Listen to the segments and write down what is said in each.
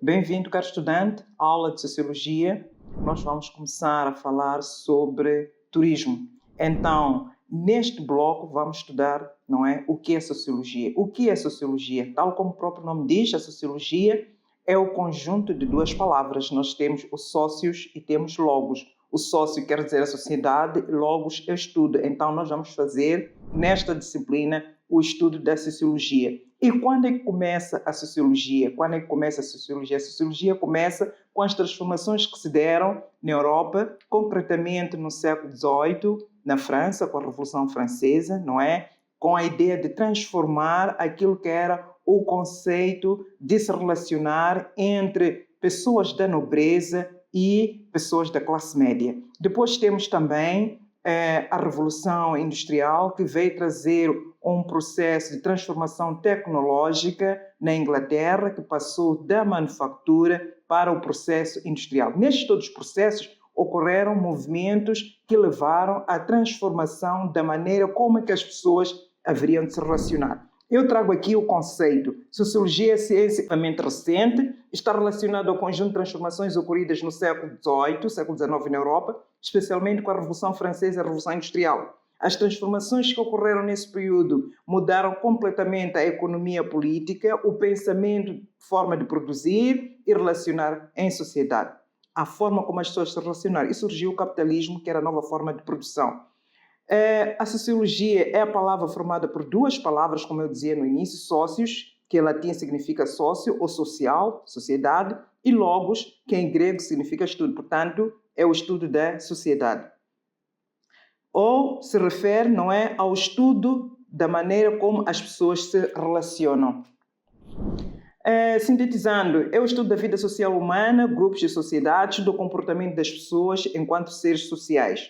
Bem-vindo, caro estudante, à aula de Sociologia. Nós vamos começar a falar sobre turismo. Então, neste bloco vamos estudar, não é, o que é Sociologia. O que é Sociologia? Tal como o próprio nome diz, a Sociologia é o conjunto de duas palavras. Nós temos os sócios e temos logos. O sócio quer dizer a sociedade, logos é o estudo. Então, nós vamos fazer, nesta disciplina, o estudo da Sociologia. E quando é que começa a Sociologia? Quando é que começa a Sociologia? A Sociologia começa com as transformações que se deram na Europa, concretamente no século XVIII, na França, com a Revolução Francesa, não é? Com a ideia de transformar aquilo que era o conceito de se relacionar entre pessoas da nobreza e pessoas da classe média. Depois temos também a Revolução Industrial, que veio trazer um processo de transformação tecnológica na Inglaterra, que passou da manufatura para o processo industrial. Nestes todos os processos ocorreram movimentos que levaram à transformação da maneira como é que as pessoas haveriam de se relacionar. Eu trago aqui o conceito. Sociologia é ciência recente, está relacionada ao conjunto de transformações ocorridas no século XVIII, século XIX na Europa, especialmente com a Revolução Francesa e a Revolução Industrial. As transformações que ocorreram nesse período mudaram completamente a economia política, o pensamento, forma de produzir e relacionar em sociedade. A forma como as pessoas se relacionaram. E surgiu o capitalismo, que era a nova forma de produção. A sociologia é a palavra formada por duas palavras, como eu dizia no início, sócios, que em latim significa sócio ou social, sociedade, e logos, que em grego significa estudo. Portanto, é o estudo da sociedade. Ou se refere, não é, ao estudo da maneira como as pessoas se relacionam. Sintetizando, é o estudo da vida social humana, grupos e sociedades, do comportamento das pessoas enquanto seres sociais.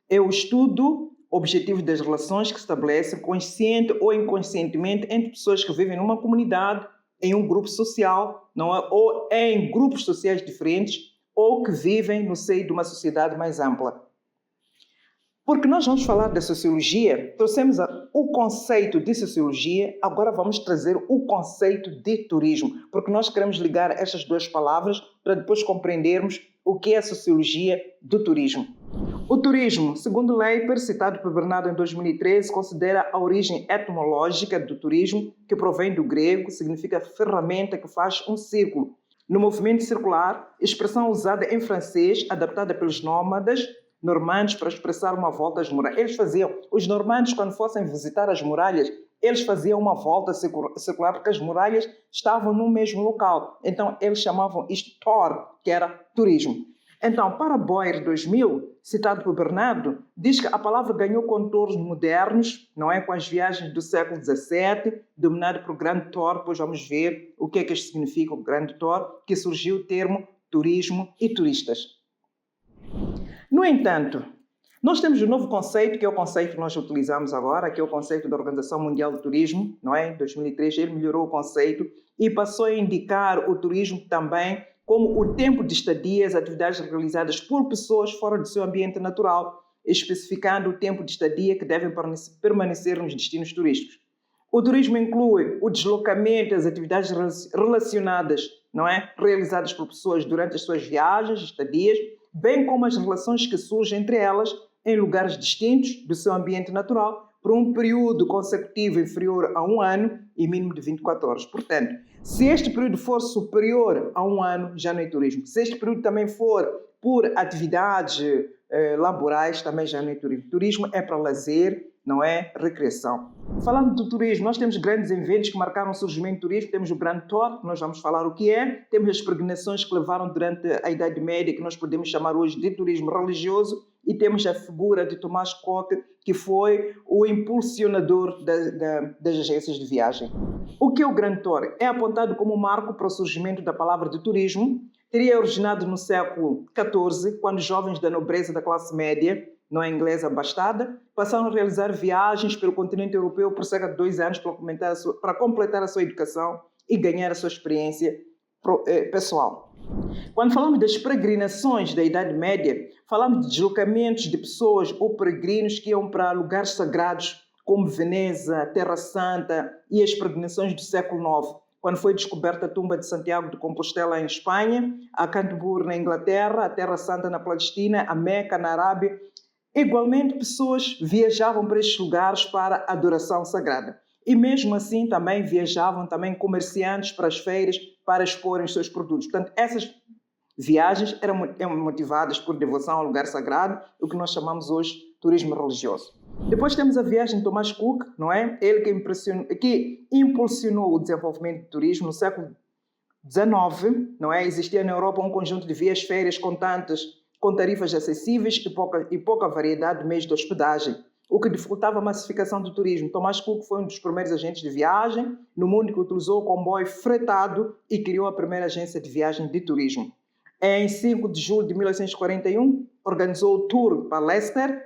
É o estudo objetivo das relações que se estabelecem consciente ou inconscientemente entre pessoas que vivem numa comunidade, em um grupo social, não é? Ou em grupos sociais diferentes, ou que vivem no seio de uma sociedade mais ampla. Porque nós vamos falar da sociologia, trouxemos o conceito de sociologia, agora vamos trazer o conceito de turismo, porque nós queremos ligar estas duas palavras para depois compreendermos o que é a sociologia do turismo. O turismo, segundo Leiper, citado por Bernardo em 2013, considera a origem etimológica do turismo, que provém do grego, significa ferramenta que faz um círculo. No movimento circular, expressão usada em francês, adaptada pelos nómadas normandos para expressar uma volta às muralhas. Os normandos, quando fossem visitar as muralhas, eles faziam uma volta circular porque as muralhas estavam no mesmo local. Então, eles chamavam isto tour, que era turismo. Então, para Boyer 2000, citado por Bernardo, diz que a palavra ganhou contornos modernos, não é, com as viagens do século XVII, dominado por Grande Tour. Depois vamos ver o que é que isto significa, o Grande Tour, que surgiu o termo turismo e turistas. No entanto, nós temos um novo conceito, que é o conceito que nós utilizamos agora, que é o conceito da Organização Mundial do Turismo, não é? Em 2003 ele melhorou o conceito e passou a indicar o turismo também como o tempo de estadias, atividades realizadas por pessoas fora do seu ambiente natural, especificando o tempo de estadia que devem permanecer nos destinos turísticos. O turismo inclui o deslocamento, as atividades relacionadas, não é? Realizadas por pessoas durante as suas viagens, estadias, bem como as relações que surgem entre elas em lugares distintos do seu ambiente natural, por um período consecutivo inferior a 1 ano e mínimo de 24 horas. Portanto, se este período for superior a 1 ano, já não é turismo. Se este período também for por atividades laborais, também já não é turismo. Turismo é para lazer, não é recreação. Falando do turismo, nós temos grandes eventos que marcaram o surgimento do turismo. Temos o Grande Tour, que nós vamos falar o que é. Temos as peregrinações que levaram durante a Idade Média, que nós podemos chamar hoje de turismo religioso. E temos a figura de Thomas Cook, que foi o impulsionador das agências de viagem. O que é o Grande Tour? É apontado como marco para o surgimento da palavra de turismo. Teria originado no século XIV, quando jovens da nobreza da classe média, não é inglesa abastada, passaram a realizar viagens pelo continente europeu por cerca de 2 anos para completar a sua educação e ganhar a sua experiência pessoal. Quando falamos das peregrinações da Idade Média, falamos de deslocamentos de pessoas ou peregrinos que iam para lugares sagrados como Veneza, Terra Santa e as peregrinações do século IX. quando foi descoberta a tumba de Santiago de Compostela em Espanha, a Canterbury na Inglaterra, a Terra Santa na Palestina, a Meca na Arábia. Igualmente, pessoas viajavam para estes lugares para a adoração sagrada. E mesmo assim também viajavam também comerciantes para as feiras para exporem os seus produtos. Portanto, essas viagens eram motivadas por devoção ao lugar sagrado, o que nós chamamos hoje turismo religioso. Depois temos a viagem de Thomas Cook, não é? Ele que impulsionou o desenvolvimento do turismo no século XIX, não é? Existia na Europa um conjunto de vias férias com tarifas acessíveis e pouca variedade de meios de hospedagem, o que dificultava a massificação do turismo. Thomas Cook foi um dos primeiros agentes de viagem no mundo que utilizou o comboio fretado e criou a primeira agência de viagem de turismo. Em 5 de julho de 1841, organizou o tour para Leicester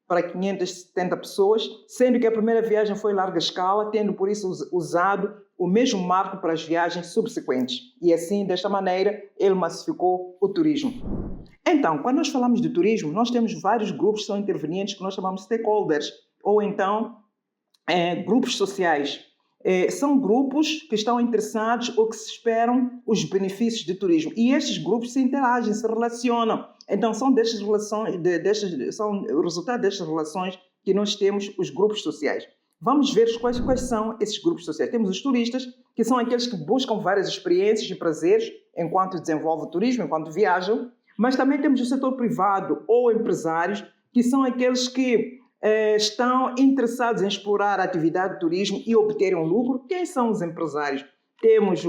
para 570 pessoas, sendo que a primeira viagem foi em larga escala, tendo por isso usado o mesmo marco para as viagens subsequentes. E assim, desta maneira, ele massificou o turismo. Então, quando nós falamos de turismo, nós temos vários grupos que são intervenientes que nós chamamos de stakeholders, ou então grupos sociais. São grupos que estão interessados ou que se esperam os benefícios do turismo. E estes grupos se interagem, se relacionam. Então, são o resultado destas relações que nós temos os grupos sociais. Vamos ver quais são esses grupos sociais. Temos os turistas, que são aqueles que buscam várias experiências e prazeres enquanto desenvolvem o turismo, enquanto viajam. Mas também temos o setor privado ou empresários, que são aqueles que estão interessados em explorar a atividade de turismo e obterem um lucro. Quem são os empresários? Temos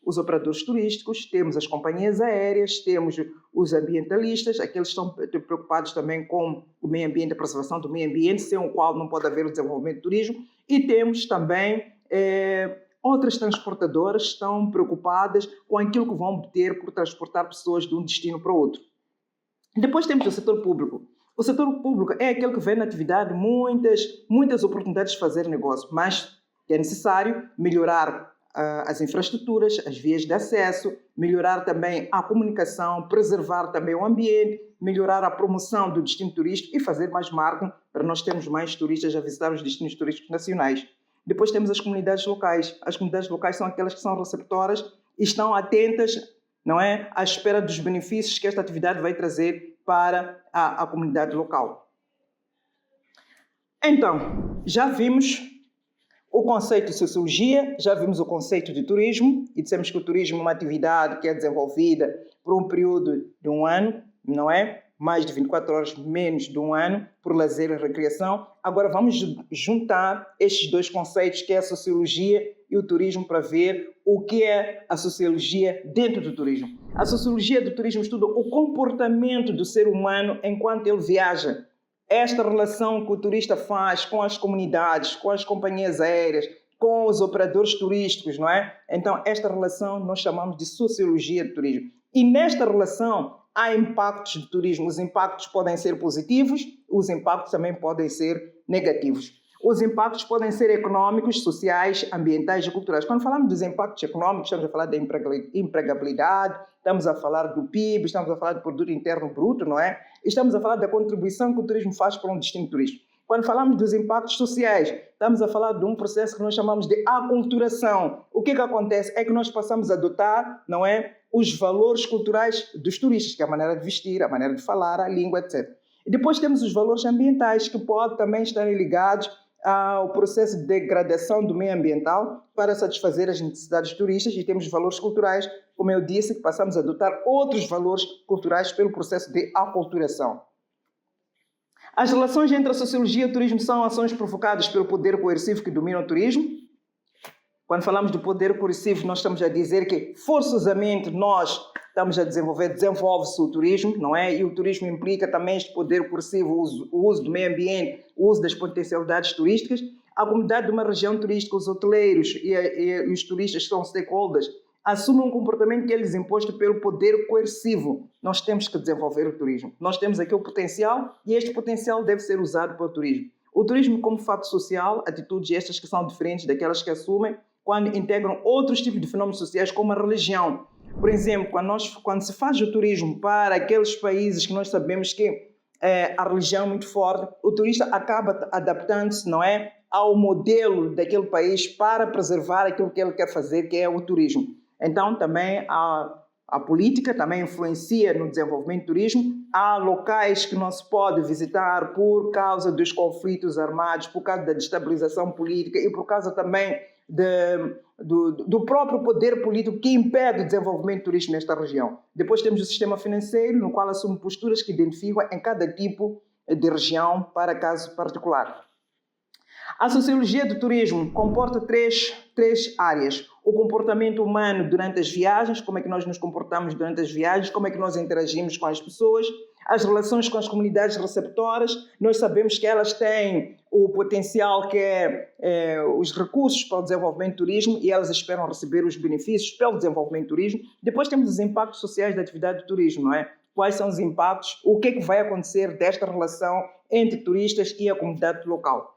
os operadores turísticos, temos as companhias aéreas, temos os ambientalistas, aqueles que estão preocupados também com o meio ambiente, a preservação do meio ambiente, sem o qual não pode haver o desenvolvimento do turismo. E temos também outras transportadoras que estão preocupadas com aquilo que vão obter por transportar pessoas de um destino para o outro. Depois temos o setor público. O setor público é aquele que vê na atividade muitas oportunidades de fazer negócio, mas é necessário melhorar as infraestruturas, as vias de acesso, melhorar também a comunicação, preservar também o ambiente, melhorar a promoção do destino turístico e fazer mais marketing para nós termos mais turistas a visitar os destinos turísticos nacionais. Depois temos as comunidades locais. As comunidades locais são aquelas que são receptoras e estão atentas, não é, à espera dos benefícios que esta atividade vai trazer para a comunidade local. Então, já vimos o conceito de sociologia, já vimos o conceito de turismo e dissemos que o turismo é uma atividade que é desenvolvida por um período de um ano, não é? Mais de 24 horas, menos de um ano, por lazer e recreação. Agora vamos juntar estes dois conceitos, que é a sociologia e o turismo, para ver o que é a sociologia dentro do turismo. A sociologia do turismo estuda o comportamento do ser humano enquanto ele viaja. Esta relação que o turista faz com as comunidades, com as companhias aéreas, com os operadores turísticos, não é? Então, esta relação nós chamamos de sociologia do turismo. E nesta relação há impactos do turismo. Os impactos podem ser positivos, os impactos também podem ser negativos. Os impactos podem ser econômicos, sociais, ambientais e culturais. Quando falamos dos impactos econômicos, estamos a falar da empregabilidade, estamos a falar do PIB, estamos a falar do produto interno bruto, não é? Estamos a falar da contribuição que o turismo faz para um destino turístico. Quando falamos dos impactos sociais, estamos a falar de um processo que nós chamamos de aculturação. O que acontece é que nós passamos a adotar, não é, os valores culturais dos turistas, que é a maneira de vestir, a maneira de falar, a língua, etc. E depois temos os valores ambientais, que podem também estar ligados ao processo de degradação do meio ambiental para satisfazer as necessidades turísticas, e temos valores culturais, como eu disse, que passamos a adotar outros valores culturais pelo processo de aculturação. As relações entre a sociologia e o turismo são ações provocadas pelo poder coercivo que domina o turismo. Quando falamos do poder coercivo, nós estamos a dizer que forçosamente nós estamos a desenvolve-se o turismo, não é? E o turismo implica também este poder coercivo, o uso do meio ambiente, o uso das potencialidades turísticas. A comunidade de uma região turística, os hoteleiros e os turistas que são stakeholders, assumem um comportamento que é lhes imposto pelo poder coercivo. Nós temos que desenvolver o turismo. Nós temos aqui o potencial e este potencial deve ser usado para o turismo. O turismo como fato social, atitudes estas que são diferentes daquelas que assumem quando integram outros tipos de fenômenos sociais como a religião. Por exemplo, quando se faz o turismo para aqueles países que nós sabemos que a religião muito forte, o turista acaba adaptando-se, não é, ao modelo daquele país para preservar aquilo que ele quer fazer, que é o turismo. Então, também a política também influencia no desenvolvimento do turismo. Há locais que não se pode visitar por causa dos conflitos armados, por causa da destabilização política e por causa também do próprio poder político que impede o desenvolvimento turístico nesta região. Depois temos o sistema financeiro, no qual assume posturas que identificam em cada tipo de região para caso particular. A sociologia do turismo comporta três áreas. O comportamento humano durante as viagens, como é que nós nos comportamos durante as viagens, como é que nós interagimos com as pessoas, as relações com as comunidades receptoras. Nós sabemos que elas têm o potencial que é os recursos para o desenvolvimento do turismo e elas esperam receber os benefícios pelo desenvolvimento do turismo. Depois temos os impactos sociais da atividade do turismo, não é? Quais são os impactos, o que é que vai acontecer desta relação entre turistas e a comunidade local.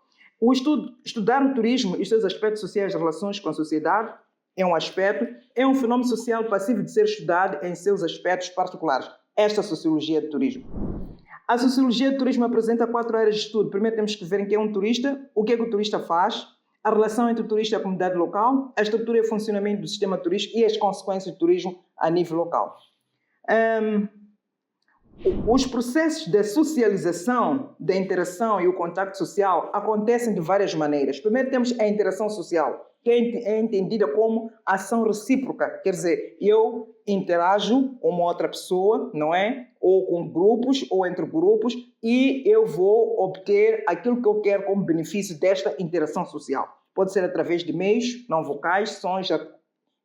Estudar o turismo e os seus aspectos sociais de relações com a sociedade é um fenômeno social passivo de ser estudado em seus aspectos particulares. Esta sociologia do turismo. A sociologia do turismo apresenta 4 áreas de estudo. Primeiro temos que ver quem é um turista, o que é que o turista faz, a relação entre o turista e a comunidade local, a estrutura e o funcionamento do sistema turístico e as consequências do turismo a nível local. Os processos de socialização, da interação e o contacto social acontecem de várias maneiras. Primeiro temos a interação social, que é entendida como ação recíproca. Quer dizer, eu interajo com uma outra pessoa, não é? Ou com grupos, ou entre grupos, e eu vou obter aquilo que eu quero como benefício desta interação social. Pode ser através de meios não vocais, sons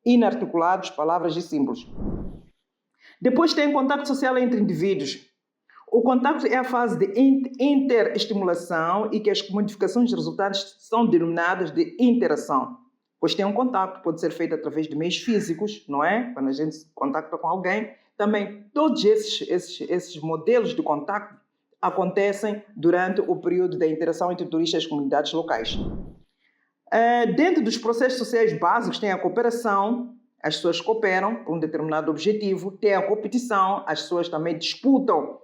inarticulados, palavras e símbolos. Depois tem contato social entre indivíduos. O contato é a fase de interestimulação e que as modificações de resultados são denominadas de interação. Pois tem um contato, pode ser feito através de meios físicos, não é? Quando a gente se contacta com alguém. Também todos esses modelos de contato acontecem durante o período da interação entre turistas e as comunidades locais. Dentro dos processos sociais básicos tem a cooperação. As pessoas cooperam por um determinado objetivo, tem a competição, as pessoas também disputam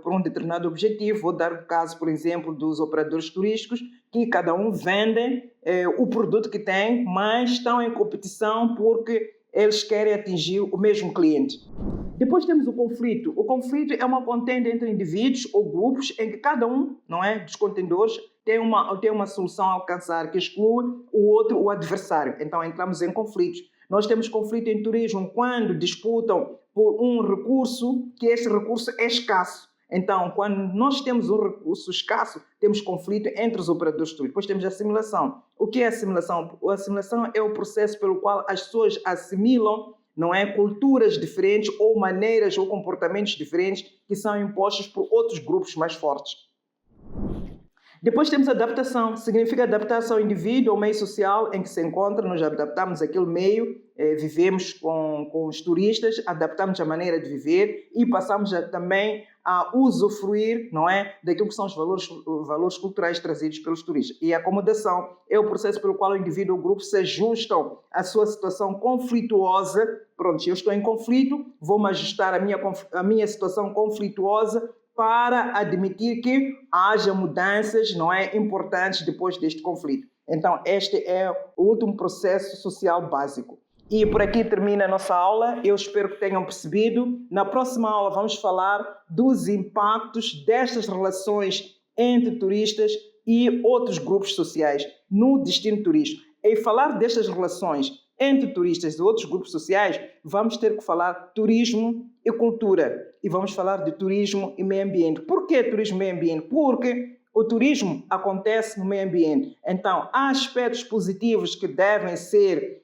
por um determinado objetivo. Vou dar o caso, por exemplo, dos operadores turísticos, que cada um vende o produto que tem, mas estão em competição porque eles querem atingir o mesmo cliente. Depois temos o conflito. O conflito é uma contenda entre indivíduos ou grupos em que cada um, não é, dos contendores tem uma solução a alcançar que exclui o outro, o adversário. Então entramos em conflitos. Nós temos conflito em turismo quando disputam por um recurso, que esse recurso é escasso. Então, quando nós temos um recurso escasso, temos conflito entre os operadores turísticos. Depois temos a assimilação. O que é a assimilação? A assimilação é o processo pelo qual as pessoas assimilam, não é, culturas diferentes ou maneiras ou comportamentos diferentes que são impostos por outros grupos mais fortes. Depois temos a adaptação, significa adaptar-se ao indivíduo, ao meio social em que se encontra. Nós adaptamos aquele meio, vivemos com os turistas, adaptamos a maneira de viver e passamos também a usufruir, não é, daquilo que são os valores culturais trazidos pelos turistas. E a acomodação é o processo pelo qual o indivíduo ou o grupo se ajustam à sua situação conflituosa. Pronto, eu estou em conflito, vou-me ajustar à minha situação conflituosa para admitir que haja mudanças, não é, importantes depois deste conflito. Então, este é o último processo social básico. E por aqui termina a nossa aula. Eu espero que tenham percebido. Na próxima aula vamos falar dos impactos destas relações entre turistas e outros grupos sociais no destino turístico. E falar destas relações entre turistas e outros grupos sociais, vamos ter que falar turismo e cultura. E vamos falar de turismo e meio ambiente. Por que turismo e meio ambiente? Porque o turismo acontece no meio ambiente. Então, há aspectos positivos que devem ser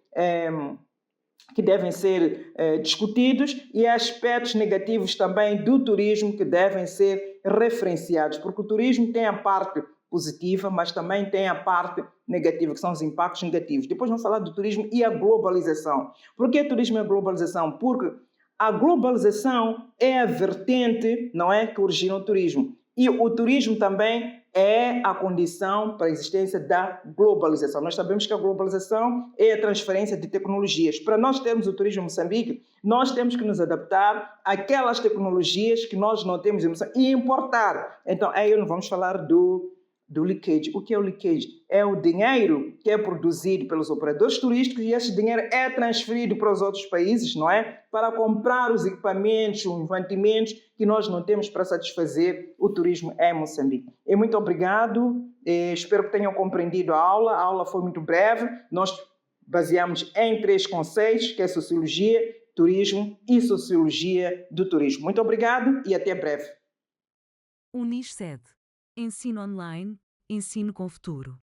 discutidos e há aspectos negativos também do turismo que devem ser referenciados. Porque o turismo tem a parte positiva, mas também tem a parte negativa, que são os impactos negativos. Depois vamos falar do turismo e a globalização. Por que turismo e a globalização? Porque a globalização é a vertente, não é, que origina o turismo. E o turismo também é a condição para a existência da globalização. Nós sabemos que a globalização é a transferência de tecnologias. Para nós termos o turismo em Moçambique, nós temos que nos adaptar àquelas tecnologias que nós não temos em Moçambique e importar. Então, aí não vamos falar do leakage. O que é o leakage? É o dinheiro que é produzido pelos operadores turísticos e esse dinheiro é transferido para os outros países, não é? Para comprar os equipamentos, os mantimentos que nós não temos para satisfazer o turismo em Moçambique. E muito obrigado. Espero que tenham compreendido a aula. A aula foi muito breve. Nós baseamos em 3 conceitos, que é Sociologia, Turismo e Sociologia do Turismo. Muito obrigado e até breve. Unisced. Ensino online, ensino com futuro.